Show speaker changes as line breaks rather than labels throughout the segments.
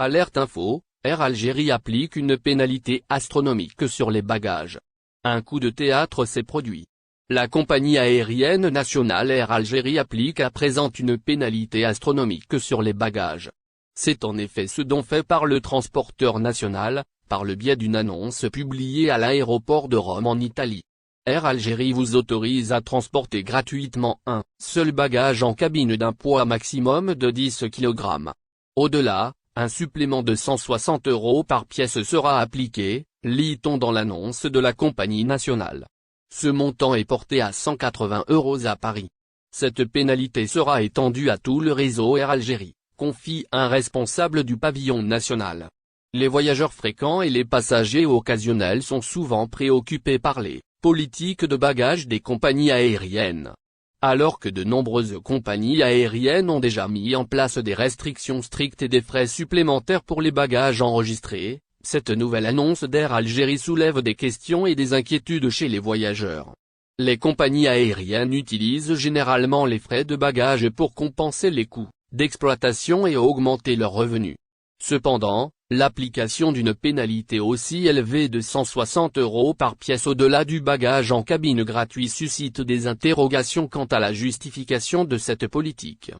Alerte Info, Air Algérie applique une pénalité astronomique sur les bagages. Un coup de théâtre s'est produit. La compagnie aérienne nationale Air Algérie applique à présent une pénalité astronomique sur les bagages. C'est en effet ce dont fait part le transporteur national, par le biais d'une annonce publiée à l'aéroport de Rome en Italie. Air Algérie vous autorise à transporter gratuitement un seul bagage en cabine d'un poids maximum de 10 kg. Au-delà, un supplément de 160 € par pièce sera appliqué, lit-on dans l'annonce de la compagnie nationale. Ce montant est porté à 180 € à Paris. Cette pénalité sera étendue à tout le réseau Air Algérie, confie un responsable du pavillon national. Les voyageurs fréquents et les passagers occasionnels sont souvent préoccupés par les politiques de bagages des compagnies aériennes. Alors que de nombreuses compagnies aériennes ont déjà mis en place des restrictions strictes et des frais supplémentaires pour les bagages enregistrés, cette nouvelle annonce d'Air Algérie soulève des questions et des inquiétudes chez les voyageurs. Les compagnies aériennes utilisent généralement les frais de bagages pour compenser les coûts d'exploitation et augmenter leurs revenus. Cependant, l'application d'une pénalité aussi élevée de 160 € par pièce au-delà du bagage en cabine gratuit suscite des interrogations quant à la justification de cette politique.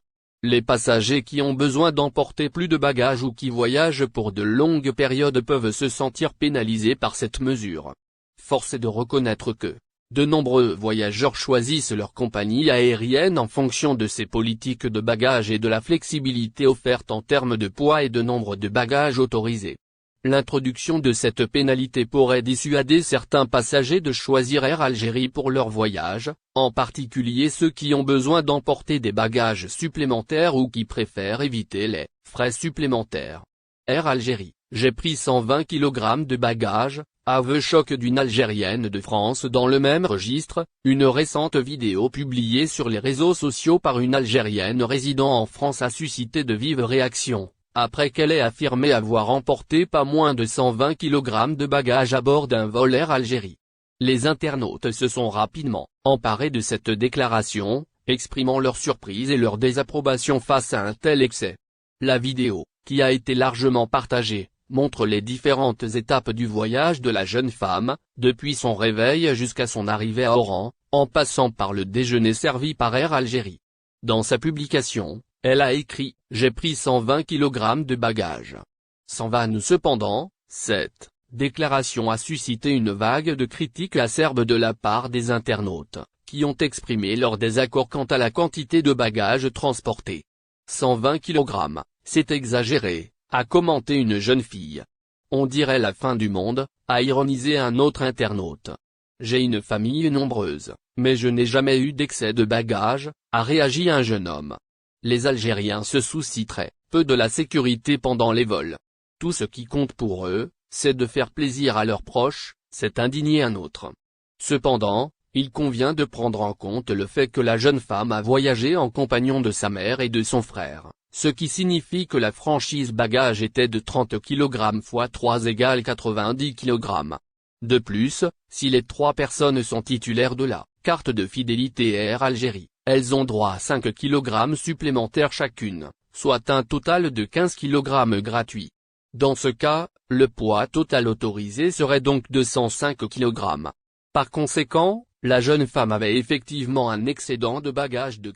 Les passagers qui ont besoin d'emporter plus de bagages ou qui voyagent pour de longues périodes peuvent se sentir pénalisés par cette mesure. Force est de reconnaître que de nombreux voyageurs choisissent leur compagnie aérienne en fonction de ces politiques de bagages et de la flexibilité offerte en termes de poids et de nombre de bagages autorisés. L'introduction de cette pénalité pourrait dissuader certains passagers de choisir Air Algérie pour leur voyage, en particulier ceux qui ont besoin d'emporter des bagages supplémentaires ou qui préfèrent éviter les frais supplémentaires. Air Algérie, j'ai pris 120 kg de bagages, aveu choc d'une Algérienne de France dans le même registre. Une récente vidéo publiée sur les réseaux sociaux par une Algérienne résidant en France a suscité de vives réactions, après qu'elle ait affirmé avoir emporté pas moins de 120 kg de bagages à bord d'un vol Air Algérie. Les internautes se sont rapidement emparés de cette déclaration, exprimant leur surprise et leur désapprobation face à un tel excès. La vidéo, qui a été largement partagée, montre les différentes étapes du voyage de la jeune femme, depuis son réveil jusqu'à son arrivée à Oran, en passant par le déjeuner servi par Air Algérie. Dans sa publication, elle a écrit « J'ai pris 120 kg de bagages ». Cependant, cette déclaration a suscité une vague de critiques acerbes de la part des internautes, qui ont exprimé leur désaccord quant à la quantité de bagages transportés. 120 kg, c'est exagéré, a commenté une jeune fille. On dirait la fin du monde, a ironisé un autre internaute. J'ai une famille nombreuse, mais je n'ai jamais eu d'excès de bagages, a réagi un jeune homme. Les Algériens se soucient très peu de la sécurité pendant les vols. Tout ce qui compte pour eux, c'est de faire plaisir à leurs proches, s'est indigné un autre. Cependant, il convient de prendre en compte le fait que la jeune femme a voyagé en compagnon de sa mère et de son frère, ce qui signifie que la franchise bagage était de 30 kg x 3 = 90 kg. De plus, si les 3 personnes sont titulaires de la carte de fidélité Air Algérie, elles ont droit à 5 kg supplémentaires chacune, soit un total de 15 kg gratuits. Dans ce cas, le poids total autorisé serait donc de 105 kg. Par conséquent, la jeune femme avait effectivement un excédent de bagages de